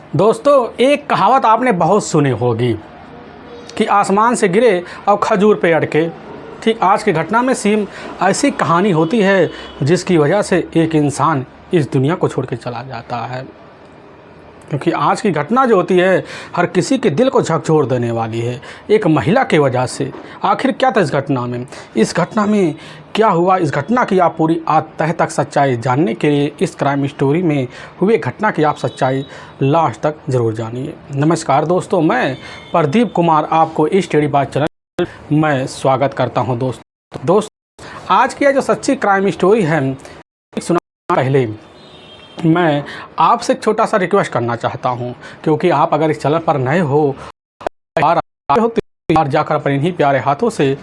दोस्तों, एक कहावत आपने बहुत सुनी होगी कि आसमान से गिरे और खजूर पे अटके। ठीक आज की घटना में सेम ऐसी कहानी होती है जिसकी वजह से एक इंसान इस दुनिया को छोड़ के चला जाता है। क्योंकि आज की घटना जो होती है हर किसी के दिल को झकझोर देने वाली है, एक महिला की वजह से। आखिर क्या था इस घटना में, इस घटना में क्या हुआ, इस घटना की आप पूरी तह तक सच्चाई जानने के लिए इस क्राइम स्टोरी में हुए घटना की आप सच्चाई लास्ट तक ज़रूर जानिए। नमस्कार दोस्तों, मैं प्रदीप कुमार आपको इस स्टडी बात चैनल मैं स्वागत करता हूं। दोस्त आज की जो सच्ची क्राइम स्टोरी है सुना पहले मैं आपसे एक छोटा सा रिक्वेस्ट करना चाहता हूं, क्योंकि आप अगर इस चैनल पर नए हो तो जाकर अपने इन्हीं प्यारे हाथों से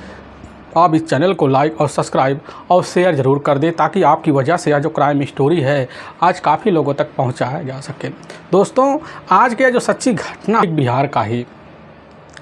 आप इस चैनल को लाइक और सब्सक्राइब और शेयर ज़रूर कर दें, ताकि आपकी वजह से यह जो क्राइम स्टोरी है आज काफ़ी लोगों तक पहुंचाया जा सके। दोस्तों, आज की जो सच्ची घटना एक बिहार का ही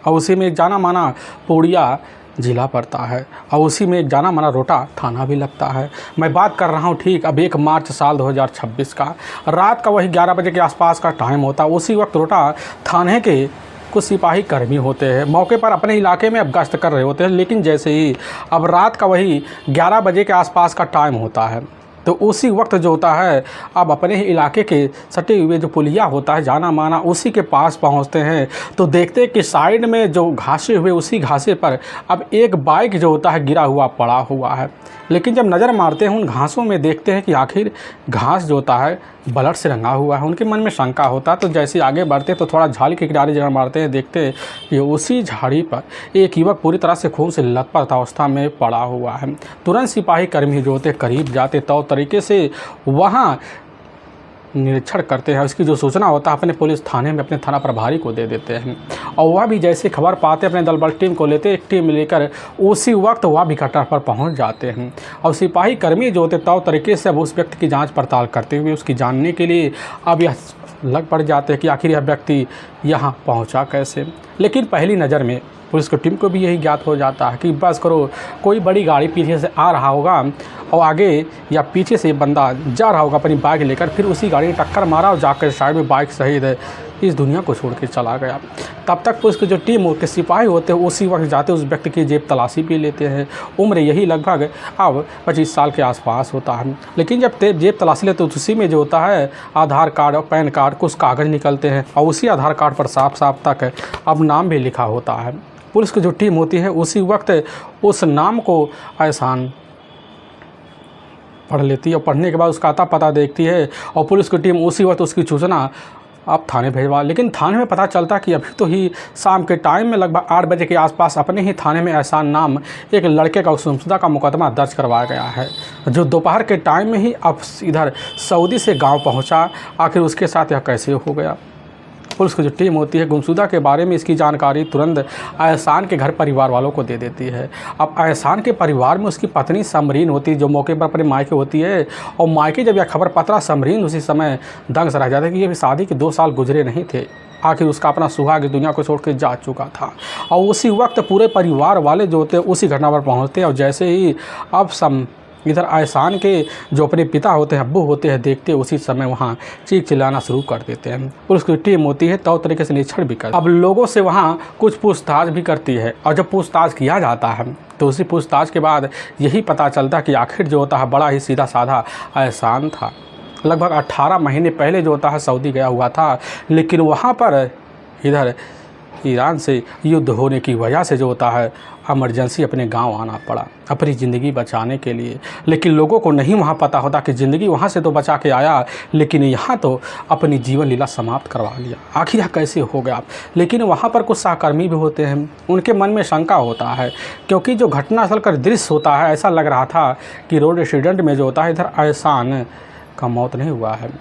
और उसी में एक जाना माना पूर्णिया ज़िला पड़ता है और उसी में एक जाना माना रोटा थाना भी लगता है। मैं बात कर रहा हूँ ठीक अब 1 मार्च साल 2026 का रात का वही 11 बजे के आसपास का टाइम होता है। उसी वक्त रोटा थाने के कुछ सिपाही कर्मी होते हैं, मौके पर अपने इलाके में अब गश्त कर रहे होते हैं। लेकिन जैसे ही अब रात का वही 11 बजे के आसपास का टाइम होता है तो उसी वक्त जो होता है अब अपने ही इलाके के सटे हुए जो पुलिया होता है जाना माना उसी के पास पहुंचते हैं तो देखते हैं कि साइड में जो घासे हुए उसी घासे पर अब एक बाइक जो होता है गिरा हुआ पड़ा हुआ है। लेकिन जब नज़र मारते हैं उन घासों में देखते हैं कि आखिर घास जो होता है ब्लड से रंगा हुआ है। उनके मन में शंका होता है तो जैसे आगे बढ़ते तो थोड़ा झाड़ी के किनारे जगह मारते हैं, देखते हैं कि उसी झाड़ी पर एक युवक पूरी तरह से खून से लथपथ अवस्था में पड़ा हुआ है। तुरंत सिपाही कर्मी जो होते करीब जाते तो तरीके से वहाँ निरीक्षण करते हैं। उसकी जो सूचना होता है अपने पुलिस थाने में अपने थाना प्रभारी को दे देते हैं और वह भी जैसे खबर पाते अपने दल बल टीम को लेते एक टीम लेकर उसी वक्त वह भी घटना पर पहुंच जाते हैं। और सिपाही कर्मी जो होते तौ तरीके से अब उस व्यक्ति की जांच पड़ताल करते हुए उसकी जानने के लिए अब यह लग पड़ जाते हैं कि आखिर यह व्यक्ति यहाँ पहुँचा कैसे। लेकिन पहली नज़र में पुलिस की टीम को भी यही ज्ञात हो जाता है कि बस करो कोई बड़ी गाड़ी पीछे से आ रहा होगा और आगे या पीछे से बंदा जा रहा होगा अपनी बाइक लेकर, फिर उसी गाड़ी ने टक्कर मारा और जाकर साइड में बाइक सहित इस दुनिया को छोड़ के चला गया। तब तक पुलिस की जो टीम के सिपाही होते हैं उसी वक्त जाते उस व्यक्ति की जेब तलाशी भी लेते हैं। उम्र यही लगभग अब 25 साल के आसपास होता है। लेकिन जब जेब तलाशी लेते तो उसी में जो होता है आधार कार्ड और पैन कार्ड कुछ कागज़ निकलते हैं और उसी आधार कार्ड पर साफ साफ तक अब नाम भी लिखा होता है। पुलिस की जो टीम होती है उसी वक्त उस नाम को एहसान पढ़ लेती है और पढ़ने के बाद उसका आता पता देखती है और पुलिस की टीम उसी वक्त उसकी सूचना अब थाने भेजवा। लेकिन थाने में पता चलता कि अभी तो ही शाम के टाइम में लगभग 8 बजे के आसपास अपने ही थाने में एहसान नाम एक लड़के का गुमशुदा का मुकदमा दर्ज करवाया गया है, जो दोपहर के टाइम में ही अब इधर सऊदी से गांव पहुंचा। आखिर उसके साथ यह कैसे हो गया। पुलिस की जो टीम होती है गुमशुदा के बारे में इसकी जानकारी तुरंत एहसान के घर परिवार वालों को दे देती है। अब एहसान के परिवार में उसकी पत्नी समरीन होती है जो मौके पर अपने मायके होती है और मायके जब यह खबर पता समरीन उसी समय दंग से रह जाता है कि ये भी शादी के 2 साल गुजरे नहीं थे। आखिर उसका अपना सुहाग दुनिया को छोड़ के जा चुका था और उसी वक्त पूरे परिवार वाले जो होते हैं उसी घटना पर पहुँचते हैं और जैसे ही अब इधर एहसान के जो अपने पिता होते हैं अब्बू होते हैं देखते उसी समय वहाँ चीख चिल्लाना शुरू कर देते हैं। पुलिस की टीम होती है तो तरीके से निरीक्षण भी करती है। अब लोगों से वहाँ कुछ पूछताछ भी करती है और जब पूछताछ किया जाता है तो उसी पूछताछ के बाद यही पता चलता है कि आखिर जो होता है बड़ा ही सीधा साधा एहसान था। लगभग 18 महीने पहले जो होता है सऊदी गया हुआ था, लेकिन वहाँ पर इधर ईरान से युद्ध होने की वजह से जो होता है इमरजेंसी अपने गांव आना पड़ा अपनी ज़िंदगी बचाने के लिए। लेकिन लोगों को नहीं वहाँ पता होता कि ज़िंदगी वहाँ से तो बचा के आया लेकिन यहाँ तो अपनी जीवन लीला समाप्त करवा लिया। आखिर यह कैसे हो गया। लेकिन वहाँ पर कुछ सहकर्मी भी होते हैं, उनके मन में शंका होता है क्योंकि जो घटनास्थल का दृश्य होता है ऐसा लग रहा था कि रोड एक्सीडेंट में जो होता है इधर एहसान का मौत नहीं हुआ है,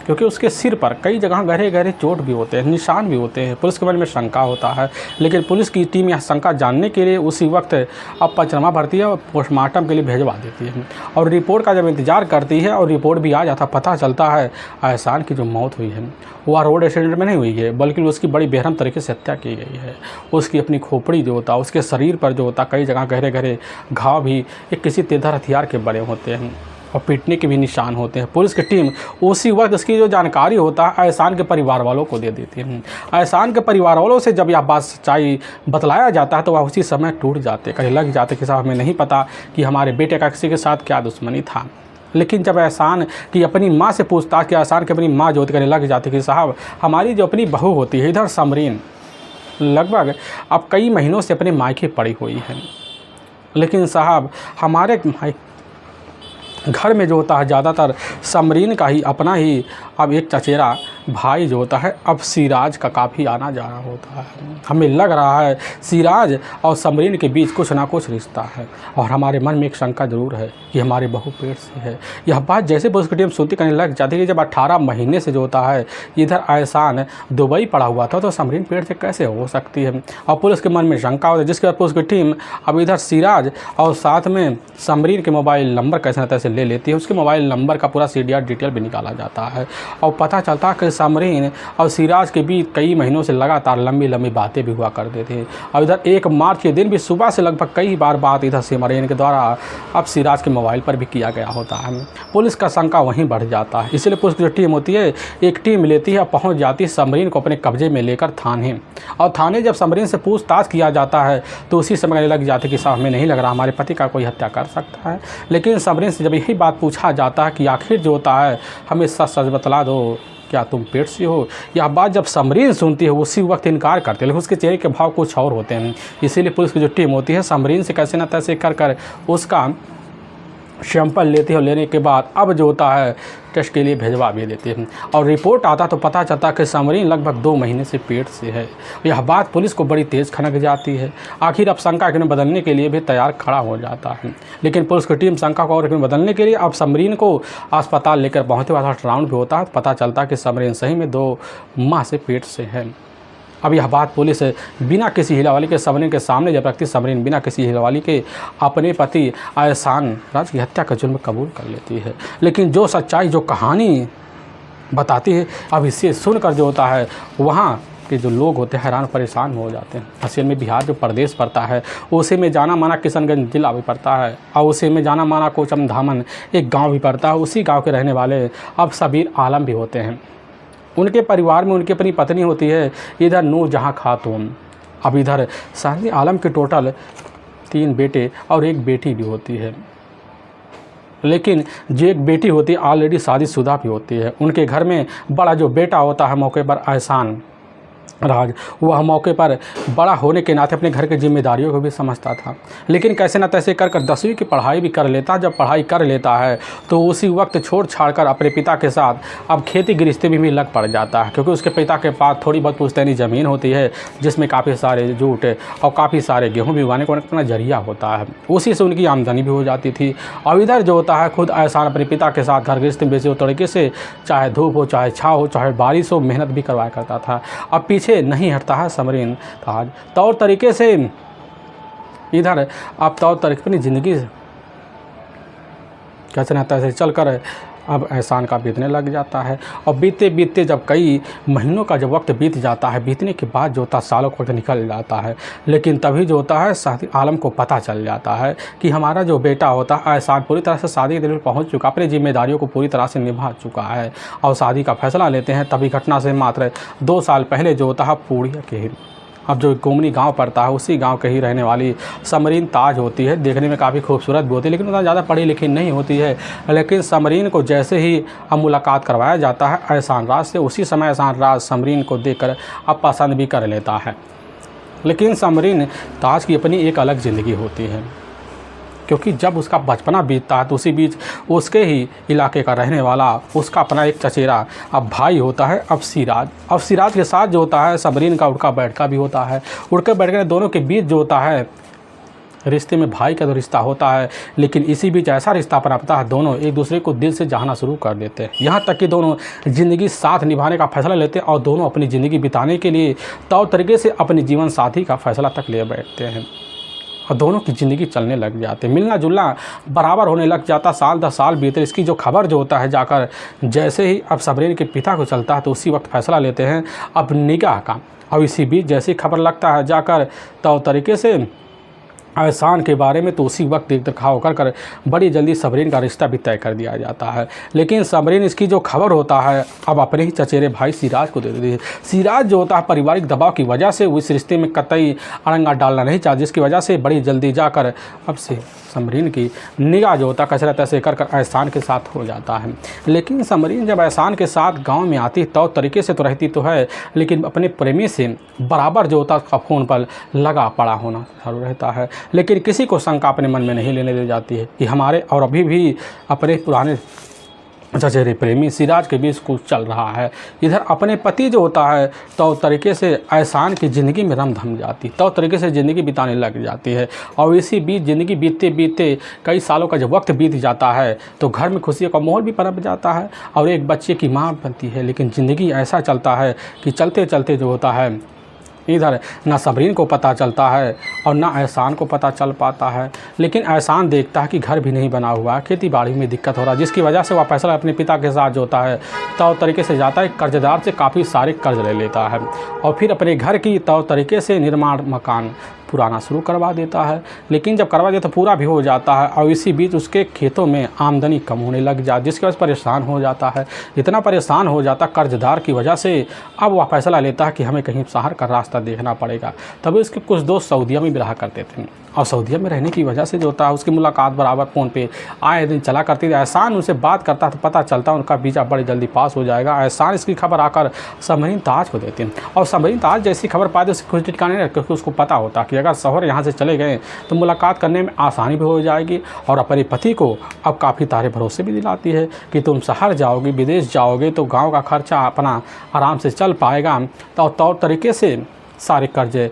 क्योंकि उसके सिर पर कई जगह गहरे गहरे चोट भी होते हैं, निशान भी होते हैं। पुलिस के मन में शंका होता है, लेकिन पुलिस की टीम यह शंका जानने के लिए उसी वक्त अब पंचनामा भरती है और पोस्टमार्टम के लिए भेजवा देती है और रिपोर्ट का जब इंतजार करती है और रिपोर्ट भी आ जाता पता चलता है एहसान की जो मौत हुई है वह रोड एक्सीडेंट में नहीं हुई है, बल्कि उसकी बड़ी बेरहम तरीके से हत्या की गई है। उसकी अपनी खोपड़ी जो होता उसके शरीर पर जो होता कई जगह गहरे गहरे घाव भी एक किसी तेजधार हथियार के बने होते हैं। और पीटने के भी निशान होते हैं। पुलिस की टीम उसी वक्त इसकी जो जानकारी होता है एहसान के परिवार वालों को दे देती है। एहसान के परिवार वालों से जब यह बात सच्चाई बतलाया जाता है तो वह उसी समय टूट जाते, कहीं लग जाते कि साहब हमें नहीं पता कि हमारे बेटे का किसी के साथ क्या दुश्मनी था। लेकिन जब एहसान की अपनी माँ से पूछताछ कि एहसान की अपनी माँ जो करने लग जाती कि साहब हमारी जो अपनी बहू होती है इधर समरीन लगभग अब कई महीनों से अपने मायके पड़ी हुई है, लेकिन साहब हमारे घर में जो होता है ज़्यादातर समरीन का ही अपना ही अब एक चचेरा भाई जो होता है अब सिराज का काफ़ी आना जाना होता है। हमें लग रहा है सिराज और समरीन के बीच कुछ ना कुछ रिश्ता है और हमारे मन में एक शंका ज़रूर है कि हमारे बहू पेट से है। यह बात जैसे पुलिस की टीम सुनती करने लग जाती है कि जब 18 महीने से जो होता है इधर एहसान दुबई पड़ा हुआ था तो समरीन पेट से कैसे हो सकती है। और पुलिस के मन में शंका होती है, जिसके बाद पुलिस की टीम अब इधर सिराज और साथ में समरीन के मोबाइल नंबर कैसे न तैसे ले लेती है। उसके मोबाइल नंबर का पूरा CDR डिटेल भी निकाला जाता है और पता चलता है कि समरीन और सिराज के बीच कई महीनों से लगातार लंबी लंबी बातें भी हुआ करते थे। और इधर 1 मार्च के दिन भी सुबह से लगभग कई बार बात इधर समरीन के द्वारा अब सिराज के मोबाइल पर भी किया गया होता है। पुलिस का शंका वहीं बढ़ जाता है, इसलिए पुलिस की जो टीम होती है एक टीम लेती है, पहुँच जाती है समरीन को अपने कब्जे में लेकर थाने। और थाने जब समरीन से पूछताछ किया जाता है तो उसी समय लग जाते कि साहब हमें नहीं लग रहा हमारे पति का कोई हत्या कर सकता है। लेकिन समरीन से जब यही बात पूछा जाता है कि आखिर जो होता है हमें सच सच बतला दो, क्या तुम पेट से हो। यह बात जब समरीन सुनती है उसी वक्त इनकार करते हैं, लेकिन उसके चेहरे के भाव कुछ और होते हैं। इसीलिए पुलिस की जो टीम होती है समरीन से कैसे न तैसे कर उसका सैंपल लेते हैं और लेने के बाद अब जो होता है टेस्ट के लिए भेजवा भी देते हैं और रिपोर्ट आता तो पता चलता कि समरीन लगभग 2 महीने से पेट से है। यह बात पुलिस को बड़ी तेज़ खनक जाती है। आखिर अब शंका के बदलने के लिए भी तैयार खड़ा हो जाता है, लेकिन पुलिस की टीम शंका को और बदलने के लिए अब समरीन को अस्पताल लेकर पहुँचते हुए राउंड भी होता है। पता चलता कि समरीन सही में 2 माह से पेट से है। अब यह बात पुलिस बिना किसी हिलावाली के समरीन के सामने जब रखती, समरीन बिना किसी हिलावाली के अपने पति एहसान राज की हत्या का जुर्म कबूल कर लेती है। लेकिन जो सच्चाई जो कहानी बताती है अब इसे सुनकर जो होता है वहाँ के जो लोग होते हैं हैरान परेशान हो जाते हैं। असल में बिहार जो प्रदेश पड़ता है उसी में जाना माना किशनगंज जिला भी पड़ता है और उसी में जाना माना कोचम धामन एक गाँव भी पड़ता है। उसी गाँव के रहने वाले अब सबीर आलम भी होते हैं। उनके परिवार में उनकी अपनी पत्नी होती है इधर नूर जहाँ खातून। अब इधर शादी आलम के टोटल 3 बेटे और 1 बेटी भी होती है, लेकिन जो एक बेटी होती है ऑलरेडी शादीशुदा भी होती है। उनके घर में बड़ा जो बेटा होता है मौके पर एहसान राज, वह मौके पर बड़ा होने के नाते अपने घर की जिम्मेदारियों को भी समझता था, लेकिन कैसे न तैसे कर 10वीं की पढ़ाई भी कर लेता। जब पढ़ाई कर लेता है तो उसी वक्त छोड़ छाड़ कर अपने पिता के साथ अब खेती गृहस्थी में भी लग पड़ जाता है, क्योंकि उसके पिता के पास थोड़ी बहुत पुश्तैनी ज़मीन होती है जिसमें काफ़ी सारे जूट और काफ़ी सारे गेहूँ भी उगाने का अपना जरिया होता है। उसी से उनकी आमदनी भी हो जाती थी। और इधर जो होता है खुद एहसान अपने पिता के साथ घर गृहस्थी में बेचे तरीके से चाहे धूप हो चाहे छाँव हो चाहे बारिश हो मेहनत भी करवाया करता था। अब पीछे नहीं हटता है समरीन ताज तौर तरीके से इधर आप तौर तरीके अपनी ज़िंदगी कैसे न तैसे चल कर अब एहसान का बीतने लग जाता है। और बीतते बीतते जब कई महीनों का जब वक्त बीत जाता है, बीतने के बाद जो होता है सालों का वक्त निकल जाता है, लेकिन तभी जो होता है शादी आलम को पता चल जाता है कि हमारा जो बेटा होता है एहसान पूरी तरह से शादी के दिन पहुँच चुका, अपनी जिम्मेदारियों को पूरी तरह से निभा चुका है और शादी का फैसला लेते हैं। तभी घटना से मात्र 2 साल पहले जो होता है पूड़िया के अब जो गोमनी गांव पड़ता है उसी गांव के ही रहने वाली समरीन ताज होती है। देखने में काफ़ी खूबसूरत भी होती है, लेकिन उतना ज़्यादा पढ़ी लिखी नहीं होती है। लेकिन समरीन को जैसे ही अब मुलाकात करवाया जाता है एहसान राज से, उसी समय एहसान राज समरीन को देखकर अब पसंद भी कर लेता है। लेकिन समरीन ताज की अपनी एक अलग ज़िंदगी होती है, क्योंकि जब उसका बचपना बीतता है तो उसी बीच उसके ही इलाके का रहने वाला उसका अपना एक चचेरा अब भाई होता है अब सिराज। अब सिराज के साथ जो होता है समरीन का उड़का बैठका भी होता है। उड़के बैठके दोनों के बीच जो होता है रिश्ते में भाई का तो रिश्ता होता है, लेकिन इसी बीच ऐसा रिश्ता पनपता है दोनों एक दूसरे को दिल से चाहना शुरू कर देते हैं। यहाँ तक कि दोनों ज़िंदगी साथ निभाने का फैसला लेते हैं और दोनों अपनी ज़िंदगी बिताने के लिए तौर तरीके से अपने जीवन साथी का फैसला तक ले बैठते हैं और दोनों की ज़िंदगी चलने लग जाते, मिलना जुलना बराबर होने लग जाता। साल 10 साल बीते। इसकी जो खबर जो होता है जाकर जैसे ही अब समरीन के पिता को चलता है तो उसी वक्त फैसला लेते हैं अब निकाह का। और इसी बीच जैसी खबर लगता है जाकर तो तरीके से एहसान के बारे में तो उसी वक्त देख दिखाव कर बड़ी जल्दी समरीन का रिश्ता भी तय कर दिया जाता है। लेकिन समरीन इसकी जो खबर होता है अब अपने ही चचेरे भाई सिराज को दे देती है। सिराज जो होता है पारिवारिक दबाव की वजह से उस रिश्ते में कतई अड़ंगा डालना नहीं चाहता, जिसकी वजह से बड़ी जल्दी जाकर अब से समरीन की निगाह जो होता कसरत ऐसे कर एहसान के साथ हो जाता है। लेकिन समरीन जब एहसान के साथ गांव में आती तो तरीके से तो रहती तो है, लेकिन अपने प्रेमी से बराबर जो होता उसका फ़ोन पर लगा पड़ा होना चालू रहता है। लेकिन किसी को शंका अपने मन में नहीं लेने दी जाती है कि हमारे और अभी भी अपने पुराने चचेरे प्रेमी सिराज के बीच कुछ चल रहा है। इधर अपने पति जो होता है तो तरीके से एहसान की ज़िंदगी में रम धम जाती, तो तरीके से ज़िंदगी बिताने लग जाती है। और इसी बीच ज़िंदगी बीतते बीतते कई सालों का जब वक्त बीत जाता है तो घर में खुशियों का माहौल भी पनप जाता है और एक बच्चे की माँ बनती है। लेकिन ज़िंदगी ऐसा चलता है कि चलते चलते जो होता है इधर ना समरीन को पता चलता है और ना एहसान को पता चल पाता है। लेकिन एहसान देखता है कि घर भी नहीं बना हुआ, खेती बाड़ी में दिक्कत हो रहा है, जिसकी वजह से वह फैसला अपने पिता के साथ जो होता है तो तरीके से जाता है, कर्जदार से काफ़ी सारे कर्ज ले लेता है और फिर अपने घर की तो तरीके से निर्माण मकान पुराना शुरू करवा देता है। लेकिन जब करवा देता तो पूरा भी हो जाता है और इसी बीच उसके खेतों में आमदनी कम होने लग जाती, जिसकी वजह से परेशान हो जाता है। इतना परेशान हो जाता कर्जदार की वजह से अब वह फैसला लेता है कि हमें कहीं शहर का रास्ता देखना पड़ेगा। तभी उसके कुछ दोस्त सऊदीया में भी रहा करते थे और सऊदीया में रहने की वजह से जो होता है उसकी मुलाकात बराबर फ़ोन पे आए दिन चला करती थी। एहसान उनसे बात करता तो पता चलता उनका वीज़ा बड़ी जल्दी पास हो जाएगा। एहसान इसकी खबर आकर समरीन ताज को देते हैं और समरीन ताज जैसी खबर पाते उसकी खुश ठिकाने नहीं, क्योंकि उसको पता होता कि अगर शौहर यहाँ से चले गए तो मुलाकात करने में आसानी भी हो जाएगी और अपने पति को अब काफ़ी तारे भरोसे भी दिलाती है कि तुम शहर जाओगे, विदेश जाओगे तो गाँव का खर्चा अपना आराम से चल पाएगा तो तौर तरीके से सारे कर्जे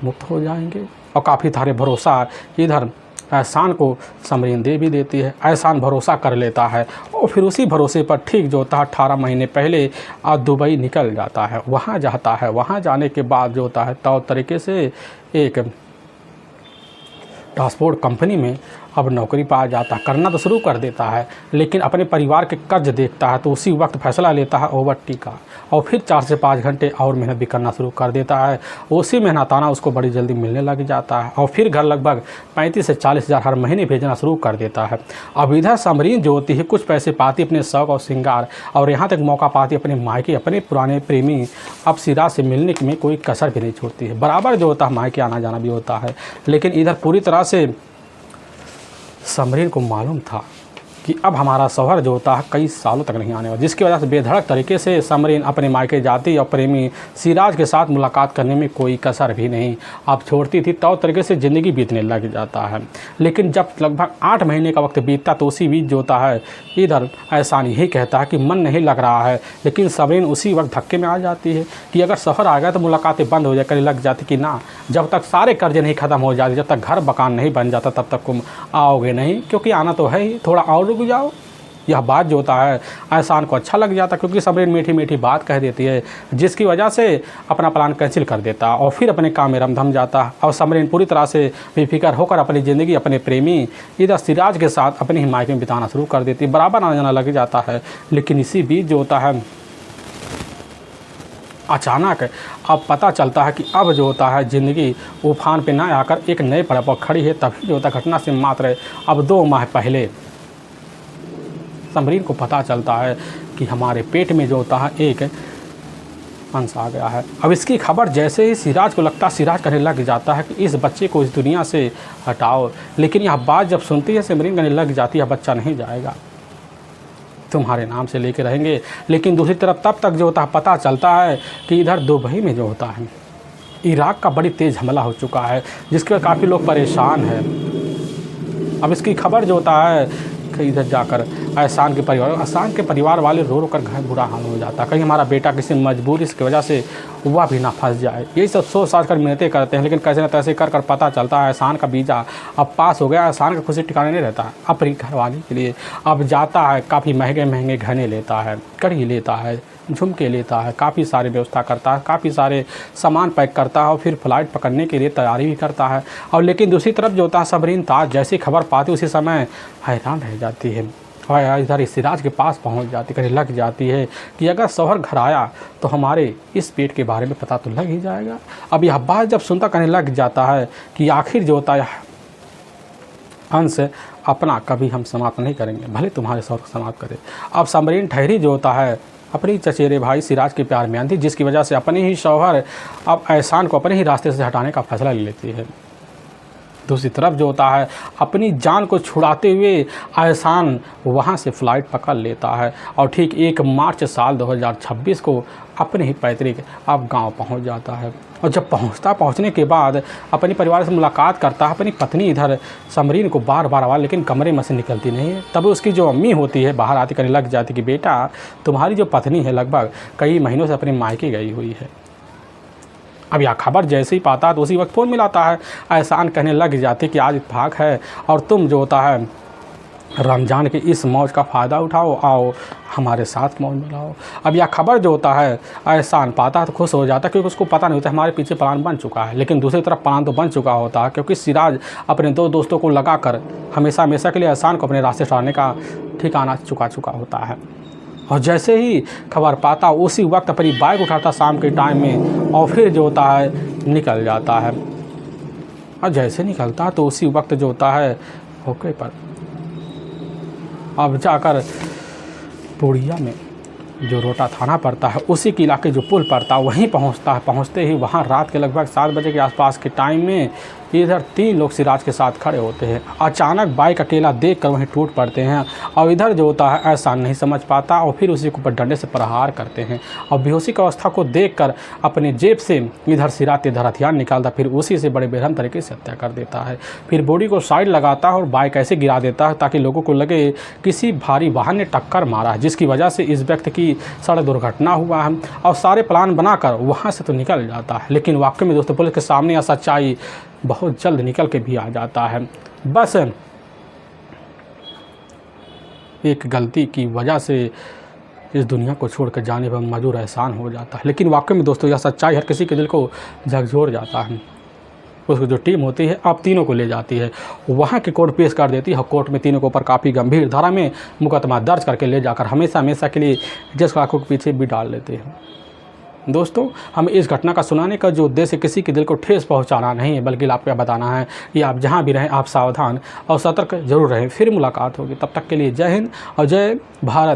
मुक्त हो जाएंगे। और काफ़ी सारे भरोसा इधर एहसान को समरीन दे भी देती है। एहसान भरोसा कर लेता है और फिर उसी भरोसे पर ठीक जो होता है 18 महीने पहले दुबई निकल जाता है, वहाँ जाता है। वहाँ जाने के बाद जो होता है तो तरीके से एक ट्रांसपोर्ट कंपनी में अब नौकरी पा जाता है, करना तो शुरू कर देता है। लेकिन अपने परिवार के कर्ज देखता है तो उसी वक्त फैसला लेता है ओवरटी का और फिर 4 से 5 घंटे और मेहनत भी करना शुरू कर देता है। उसी मेहनताना उसको बड़ी जल्दी मिलने लग जाता है और फिर घर लगभग 35 से 40 हज़ार हर महीने भेजना शुरू कर देता है। अब इधर समरीन जो होती है कुछ पैसे पाती अपने शौक और श्रृंगार और यहाँ तक मौका पाती अपने मायके अपने पुराने प्रेमी अब सिराज से मिलने में कोई कसर भी नहीं छोड़ती है। बराबर जो होता है मायके आना जाना भी होता है। लेकिन इधर पूरी तरह से समरीन को मालूम था कि अब हमारा शौहर जो होता है कई सालों तक नहीं आने वाला, जिसकी वजह से बेधड़क तरीके से समरीन अपने मायके जाती और प्रेमी सिराज के साथ मुलाकात करने में कोई कसर भी नहीं अब छोड़ती थी। तो तरीके से ज़िंदगी बीतने लग जाता है। लेकिन जब लगभग 8 महीने का वक्त बीतता तो उसी बीच जो होता है इधर एहसान यही कहता है कि मन नहीं लग रहा है। लेकिन समरीन उसी वक्त धक्के में आ जाती है कि अगर शौहर आ गया तो मुलाकातें बंद हो जाकर लग जाती कि ना, जब तक सारे कर्जे नहीं ख़त्म हो जाते, जब तक घर मकान नहीं बन जाता तब तक तुम आओगे नहीं, क्योंकि आना तो है ही, थोड़ा और रुक जाओ। यह बात जो होता है एहसान को अच्छा लग जाता क्योंकि समरीन मीठी मीठी बात कह देती है, जिसकी वजह से अपना प्लान कैंसिल कर देता और फिर अपने काम में रमधम जाता। और समरीन पूरी तरह से बेफिक्र होकर अपनी ज़िंदगी अपने प्रेमी इधर सिराज के साथ अपने ही मायके में बिताना शुरू कर देती, बराबर आना जाना लग जाता है। लेकिन इसी बीच जो होता है अचानक अब पता चलता है कि अब जो होता है ज़िंदगी उफान पे ना आकर एक नए पड़ाव पर खड़ी है। तभी जो होता है घटना से मात्र अब 2 माह पहले समरीन को पता चलता है कि हमारे पेट में जो होता है एक अंश आ गया है। अब इसकी खबर जैसे ही सिराज को लगता है, सिराज कहने लग जाता है कि इस बच्चे को इस दुनिया से हटाओ। लेकिन यह बात जब सुनती है समरीन कहने लग जाती है बच्चा नहीं जाएगा, तुम्हारे नाम से लेके रहेंगे। लेकिन दूसरी तरफ तब तक जो होता है पता चलता है कि इधर दुबई में जो होता है इराक का बड़ी तेज़ हमला हो चुका है, जिसके वजह काफ़ी लोग परेशान हैं। अब इसकी खबर जो होता है कि इधर जाकर एहसान के परिवार वाले रो रो कर घर बुरा हाल हो जाता, कहीं हमारा बेटा किसी मजबूरी की वजह से वह भी ना फंस जाए। यही सब सोच साच कर मिन्नतें करते हैं। लेकिन कैसे न तैसे कर पता चलता है एहसान का वीज़ा अब पास हो गया। एहसान का खुशी ठिकाने नहीं रहता है अपनी घरवाली के लिए अब जाता है, काफ़ी महंगे महंगे गहने लेता है, कड़ी लेता है, झुमके लेता है, काफ़ी सारी व्यवस्था करता है, काफ़ी सारे सामान पैक करता है और फिर फ़्लाइट पकड़ने के लिए तैयारी भी करता है। और लेकिन दूसरी तरफ जो होता है समरीन ताज जैसी खबर पाती उसी समय हैरान रह जाती है और इधर सिराज के पास पहुंच जाती, कहने लग जाती है कि अगर शौहर घर आया तो हमारे इस पेट के बारे में पता तो लग ही जाएगा। अब यह बात जब सुनता कहने लग जाता है कि आखिर जो होता है अंश अपना कभी हम समाप्त नहीं करेंगे, भले तुम्हारे शौहर को समाप्त करे। अब समरीन ठहरी जो होता है अपनी चचेरे भाई सिराज के प्यार में आती, जिसकी वजह से अपने ही शौहर अब एहसान को अपने ही रास्ते से हटाने का फैसला ले लेती है। दूसरी तरफ जो होता है अपनी जान को छुड़ाते हुए एहसान वहाँ से फ़्लाइट पकड़ लेता है और ठीक 1 मार्च साल 2026 को अपने ही पैतृक अब गांव पहुंच जाता है। और जब पहुंचने के बाद अपने परिवार से मुलाकात करता है। अपनी पत्नी इधर समरीन को बार बार आवाज़, लेकिन कमरे में से निकलती नहीं है। तब उसकी जो अम्मी होती है बाहर आती करने लग जाती कि बेटा तुम्हारी जो पत्नी है लगभग कई महीनों से अपने मायके गई हुई है। अब यह खबर जैसे ही पाता है तो उसी वक्त फ़ोन मिलाता है। एहसान कहने लग जाती कि आज इत्तेफाक है और तुम जो होता है रमज़ान के इस मौज का फ़ायदा उठाओ, आओ हमारे साथ मौज मिलाओ। अब यह खबर जो होता है एहसान पाता है तो खुश हो जाता है, क्योंकि उसको पता नहीं होता हमारे पीछे प्लान बन चुका है। लेकिन दूसरी तरफ प्लान तो बन चुका होता है, क्योंकि सिराज अपने 2 दोस्तों को लगाकर हमेशा हमेशा के लिए एहसान को अपने रास्ते हटाने का ठिकाना चुका होता है। और जैसे ही खबर पाता उसी वक्त अपनी बाइक उठाता शाम के टाइम में और फिर जो होता है निकल जाता है। और जैसे निकलता तो उसी वक्त जो होता है होके पर अब जाकर पूड़िया में जो रोटा थाना पड़ता है उसी के इलाके जो पुल पड़ता है वहीं पहुंचता है। पहुंचते ही वहां रात के लगभग 7 बजे के आसपास के टाइम में इधर 3 लोग सिराज के साथ खड़े होते हैं। अचानक बाइक अकेला देखकर वहीं टूट पड़ते हैं और इधर जो होता है एहसान नहीं समझ पाता और फिर उसी के ऊपर डंडे से प्रहार करते हैं। और बेहोशी की अवस्था को देखकर अपने जेब से इधर सिराज इधर हथियार निकालता, फिर उसी से बड़े बेरहम तरीके से हत्या कर देता है। फिर बॉडी को साइड लगाता है और बाइक ऐसे गिरा देता है ताकि लोगों को लगे किसी भारी वाहन ने टक्कर मारा है, जिसकी वजह से इस व्यक्ति की सड़क दुर्घटना हुआ है। और सारे प्लान बनाकर वहाँ से तो निकल जाता है, लेकिन वाकई में दोस्तों पुलिस के सामने यह सच्चाई बहुत जल्द निकल के भी आ जाता है। बस एक गलती की वजह से इस दुनिया को छोड़कर जाने पर मजबूर एहसान हो जाता है। लेकिन वाकई में दोस्तों यह सच्चाई हर किसी के दिल को झकझोर जाता है। उसकी जो टीम होती है अब तीनों को ले जाती है, वहाँ की कोर्ट पेश कर देती है। कोर्ट में तीनों के ऊपर काफ़ी गंभीर धारा में मुकदमा दर्ज करके ले जाकर हमेशा हमेशा के लिए जेल आंखों के पीछे भी डाल देते हैं। दोस्तों हम इस घटना का सुनाने का जो उद्देश्य किसी के दिल को ठेस पहुंचाना नहीं है, बल्कि आपको बताना है कि आप जहां भी रहें आप सावधान और सतर्क जरूर रहें। फिर मुलाकात होगी, तब तक के लिए जय हिंद और जय भारत।